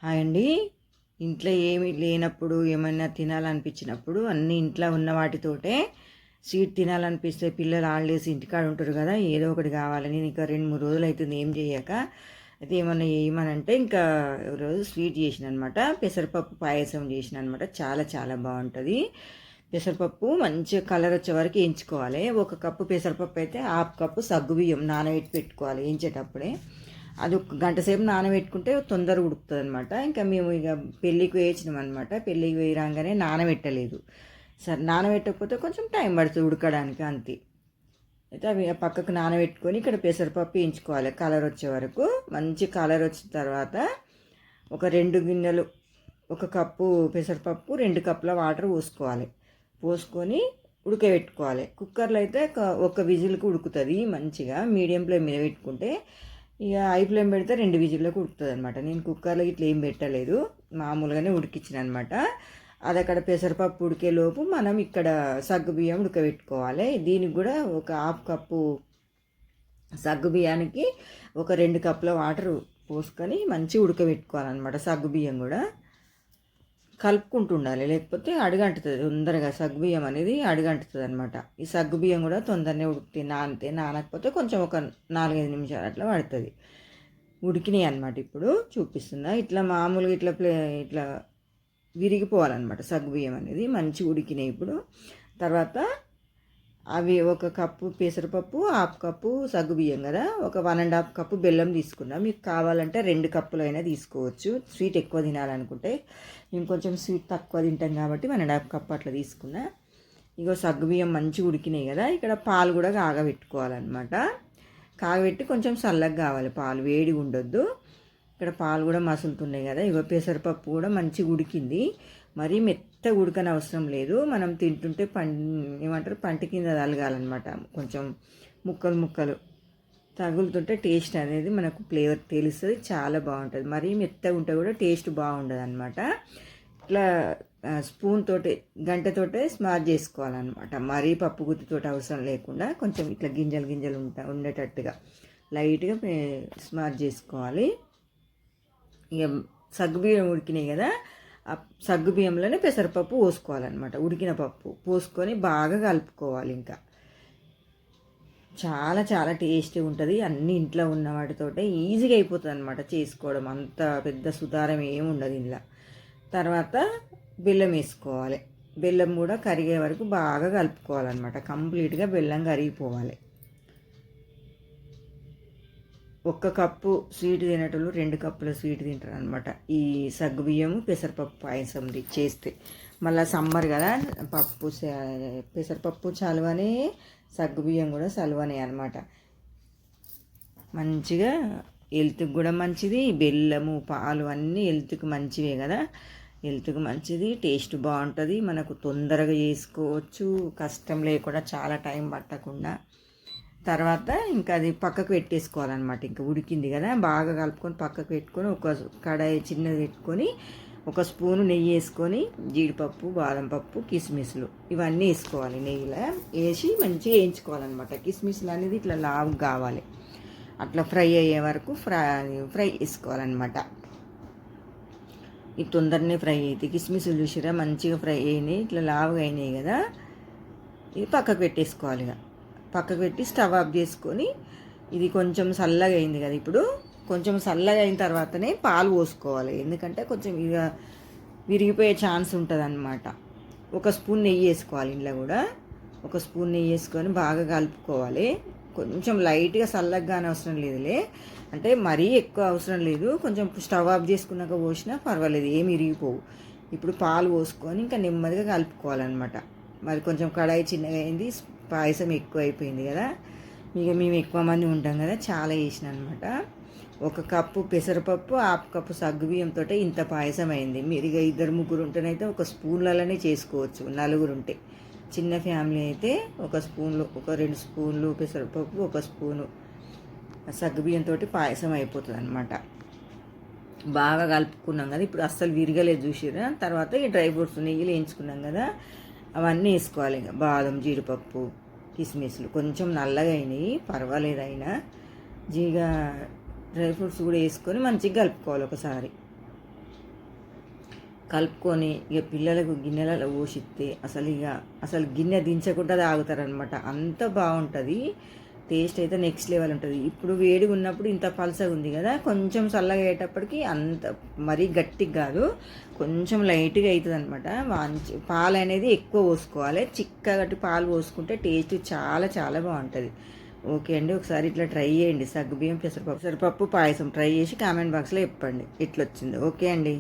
Hi అండి. ఇంట్లో ఏమి లేనప్పుడు ఏమైనా తినాలనిపించినప్పుడు అన్నీ ఇంట్లో ఉన్న వాటితోటే స్వీట్ తినాలనిపిస్తే పిల్లలు హాలిడేస్ ఇంటికాడ ఉంటారు కదా, ఏదో ఒకటి కావాలని నేను ఇంకా 2-3 రోజులు అవుతుంది ఏం చేయక. అయితే ఏమన్నా చేయమనంటే ఇంకా రోజు స్వీట్ చేసిన అనమాట. పెసరపప్పు పాయసం చేసిన అనమాట. చాలా చాలా బాగుంటుంది. పెసరపప్పు మంచిగా కలర్ వచ్చే వరకు వేయించుకోవాలి. 1 కప్పు పెసరపప్పు అయితే 1/2 కప్పు సగ్గుబియ్యం నానబెట్టి పెట్టుకోవాలి వేయించేటప్పుడే. అది ఒక గంట సేపు నానబెట్టుకుంటే తొందరగా ఉడుకుతుంది అనమాట. ఇంకా మేము ఇక పెళ్ళికి వేయించినాం అనమాట. పెళ్ళికి వేయి రాగానే నానబెట్టలేదు. సరే నానబెట్టకపోతే కొంచెం టైం పడుతుంది ఉడకడానికి అంతే. అయితే అవి పక్కకు నానబెట్టుకొని ఇక్కడ పెసరపప్పు వేయించుకోవాలి కలర్ వచ్చే వరకు. మంచి కలర్ వచ్చిన తర్వాత ఒక 2 గిన్నెలు, 1 కప్పు పెసరపప్పు 2 కప్పుల వాటర్ పోసుకోవాలి. పోసుకొని ఉడకబెట్టుకోవాలి. కుక్కర్లో అయితే ఒక విజిల్కి ఉడుకుతుంది మంచిగా. మీడియం ఫ్లేమ్ మీద పెట్టుకుంటే ఇక హై ఫ్లేమ్ పెడితే 2 విజిల్లోకి ఉడుకుతుంది అనమాట. నేను కుక్కర్లో ఇట్లా ఏం పెట్టలేదు, మామూలుగానే ఉడికించిన అనమాట. అది అక్కడ పెసరపప్పు ఉడికేలోపు మనం ఇక్కడ సగ్గుబియ్యం ఉడకబెట్టుకోవాలి. దీనికి కూడా ఒక 1/2 కప్పు సగ్గుబియ్యానికి ఒక 2 కప్పుల వాటర్ పోసుకొని మంచిగా ఉడకబెట్టుకోవాలన్నమాట. సగ్గుబియ్యం కూడా కలుపుకుంటూ ఉండాలి, లేకపోతే అడుగంటుతుంది తొందరగా. సగ్గుబియ్యం అనేది అడుగంటుతుంది అనమాట. ఈ సగ్గుబియ్యం కూడా తొందరనే ఉడికితే నానకపోతే కొంచెం ఒక 4-5 నిమిషాలు అట్లా పడుతుంది. ఉడికినాయి అనమాట. ఇప్పుడు చూపిస్తుందా, ఇట్లా మామూలుగా ఇట్లా విరిగిపోవాలన్నమాట సగ్గుబియ్యం అనేది. మంచి ఉడికినాయి ఇప్పుడు. తర్వాత అవి 1 కప్పు పెసరపప్పు 1/2 కప్పు సగ్గుబియ్యం కదా, ఒక 1.5 కప్పు బెల్లం తీసుకున్నా. మీకు కావాలంటే 2 కప్పులు అయినా తీసుకోవచ్చు, స్వీట్ ఎక్కువ తినాలనుకుంటే. మేము కొంచెం స్వీట్ తక్కువ తింటాం కాబట్టి 1.5 కప్పు అట్లా తీసుకున్నా. ఇగో సగ్గుబియ్యం మంచిగా ఉడికినాయి కదా. ఇక్కడ పాలు కూడా కాగబెట్టుకోవాలన్నమాట. కాగబెట్టి కొంచెం చల్లగా కావాలి, పాలు వేడిగా ఉండొద్దు. ఇక్కడ పాలు కూడా మసులుతున్నాయి కదా. ఇగో పెసరపప్పు కూడా మంచిగా ఉడికింది. మరీ మెత్తగా ఉడకని అవసరం లేదు. మనం తింటుంటే ఏమంటారు పంట కింద తలగాలన్నమాట. కొంచెం ముక్కలు తగులుతుంటే టేస్ట్ అనేది మనకు ఫ్లేవర్ తెలుస్తుంది, చాలా బాగుంటుంది. మరీ మెత్తగా ఉంటే కూడా టేస్ట్ బాగుండదు అనమాట. ఇట్లా స్పూన్ తోటి గంటతోటే స్మాష్ చేసుకోవాలన్నమాట. మరీ పప్పు గుత్తితోటి అవసరం లేకుండా కొంచెం ఇట్లా గింజలు ఉండేటట్టుగా లైట్గా స్మాష్ చేసుకోవాలి. ఇక సగ్గుబియ్యం ఉడికినాయి కదా, ఆ సగ్గుబియ్యంలోనే పెసరపప్పు పోసుకోవాలన్నమాట. ఉడికిన పప్పు పోసుకొని బాగా కలుపుకోవాలి. ఇంకా చాలా చాలా టేస్టీ ఉంటుంది. అన్ని ఇంట్లో ఉన్న వాటితోటే ఈజీగా అయిపోతుంది అనమాట చేసుకోవడం. అంత పెద్ద సుతారం ఏమి ఉండదు ఇంట్లో. తర్వాత బెల్లం వేసుకోవాలి. బెల్లం కూడా కరిగే వరకు బాగా కలుపుకోవాలన్నమాట. కంప్లీట్గా బెల్లం కరిగిపోవాలి. 1 కప్పు స్వీట్ తినేటోళ్ళు 2 కప్పుల స్వీట్ తింటారు అనమాట ఈ సగ్గుబియ్యము పెసరపప్పు పాయసం చేస్తే. మళ్ళీ సమ్మర్ కదా, పెసరపప్పు చలువనే, సగ్గుబియ్యం కూడా చలువనే అనమాట. మంచిగా హెల్త్కి కూడా మంచిది. బెల్లము పాలు అన్నీ హెల్త్కి మంచివే కదా. హెల్త్కి మంచిది, టేస్ట్ బాగుంటుంది. మనకు తొందరగా చేసుకోవచ్చు, కష్టం లేకుండా, చాలా టైం పట్టకుండా. తర్వాత ఇంకా అది పక్కకు పెట్టేసుకోవాలన్నమాట. ఇంకా ఉడికింది కదా, బాగా కలుపుకొని పక్కకు పెట్టుకొని ఒక కడాయి చిన్నది పెట్టుకొని 1 స్పూను నెయ్యి వేసుకొని జీడిపప్పు, బాదం పప్పు, కిస్మిస్లు ఇవన్నీ వేసుకోవాలి. నెయ్యిలో వేసి మంచిగా వేయించుకోవాలన్నమాట. కిస్మిస్లు అనేది ఇట్లా లావు కావాలి, అట్లా ఫ్రై అయ్యే వరకు ఫ్రై చేసుకోవాలన్నమాట. ఇది తొందరనే ఫ్రై అవుతాయి. కిస్మిస్లు చూసిరా మంచిగా ఫ్రై అయినాయి, ఇట్లా లావుగా అయినాయి కదా. ఇది పక్కకు పెట్టేసుకోవాలి. ఇక పక్కకు పెట్టి స్టవ్ ఆఫ్ చేసుకొని, ఇది కొంచెం చల్లగా అయింది కదా, ఇప్పుడు కొంచెం చల్లగా అయిన తర్వాతనే పాలు పోసుకోవాలి. ఎందుకంటే కొంచెం ఇక విరిగిపోయే ఛాన్స్ ఉంటుంది అన్నమాట. 1 స్పూన్ నెయ్యి వేసుకోవాలి. ఇంట్లో కూడా 1 స్పూన్ నెయ్యి వేసుకొని బాగా కలుపుకోవాలి. కొంచెం లైట్గా చల్లగానే అవసరం లేదులే, అంటే మరీ ఎక్కువ అవసరం లేదు. కొంచెం స్టవ్ ఆఫ్ చేసుకున్నాక పోసినా పర్వాలేదు, ఏమి విరిగిపోవు. ఇప్పుడు పాలు పోసుకొని ఇంకా నెమ్మదిగా కలుపుకోవాలన్నమాట. మరి కొంచెం కడాయి చిన్నగా అయింది, పాయసం ఎక్కువ అయిపోయింది కదా. ఇక మేము ఎక్కువ మంది ఉంటాం కదా, చాలా వేసిన అనమాట. 1 కప్పు పెసరపప్పు 1/2 కప్పు సగ్గుబియ్యంతో ఇంత పాయసం అయింది. మీరు ఇక 2-3 ఉంటేనైతే 1 స్పూన్లలోనే చేసుకోవచ్చు. 4 ఉంటే, చిన్న ఫ్యామిలీ అయితే 1 స్పూన్లు, 2 స్పూన్లు పెసరపప్పు, 1 స్పూను సగ్గుబియ్యంతో పాయసం అయిపోతుంది అనమాట. బాగా కలుపుకున్నాం కదా. ఇప్పుడు అస్సలు విరగలేదు చూసిరా. తర్వాత ఈ డ్రై ఫ్రూట్స్ నెయ్యిలు వేయించుకున్నాం కదా, అవన్నీ వేసుకోవాలి. ఇంకా బాదం, జీడిపప్పు, కిస్మిస్లు కొంచెం నల్లగా అయినాయి, పర్వాలేదు. అయినా డ్రై ఫ్రూట్స్ కూడా వేసుకొని మంచిగా కలుపుకోవాలి ఒకసారి. కలుపుకొని ఇక పిల్లలకు గిన్నెలలో పోసిస్తే అసలు గిన్నె దించకుండా తాగుతారనమాట. అంత బాగుంటుంది. టేస్ట్ అయితే నెక్స్ట్ లెవెల్ ఉంటుంది. ఇప్పుడు వేడిగా ఉన్నప్పుడు ఇంత పలసగా ఉంది కదా, కొంచెం చల్లగా అయ్యేటప్పటికి అంత మరీ గట్టిగా కాదు, కొంచెం లైట్గా అవుతుంది అనమాట. మంచి పాలు అనేది ఎక్కువ పోసుకోవాలి. చిక్కగట్టి పాలు పోసుకుంటే టేస్ట్ చాలా చాలా బాగుంటుంది. ఓకే అండి, ఒకసారి ఇట్లా ట్రై చేయండి. సగ్గుబియ్యం పెసరపప్పు పాయసం ట్రై చేసి కామెంట్ బాక్స్లో చెప్పండి ఎట్లొచ్చిందో. ఓకే అండి.